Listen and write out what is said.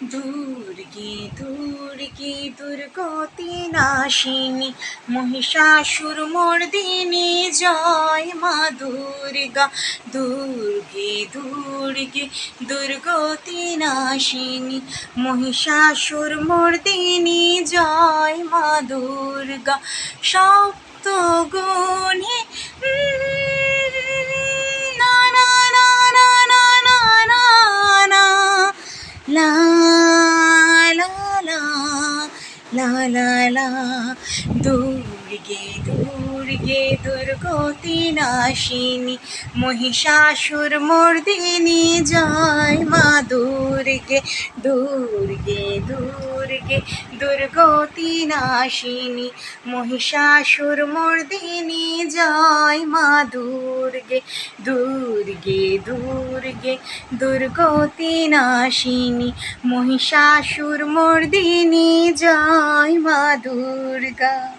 দুর্গে দুর্গে দুর্গতি নাশিনী মহিষাসুর মর্দিনী জয় মা দুর্গা। দুর্গে দুর্গে দুর্গতি নাশিনী মহিষাসুর মর্দিনী জয় মা দুর্গা। সপ্ত গুণে না না না না না না না না লা লা লা লা লা লা। দুর্গে দুর্গে দুর্গতি নাশিনী মহিষাসুর মর্দিনী জয় মা দুর্গে। দুর্গে দুর্গে দুর্গতি নাশিনী মহিষাসুর মর্দিনী জয় মা দুর্গে। দুর্গে দুর্গে দুর্গতি নাশিনী মহিষাসুর মর্দিনী জয় মা দুর্গা।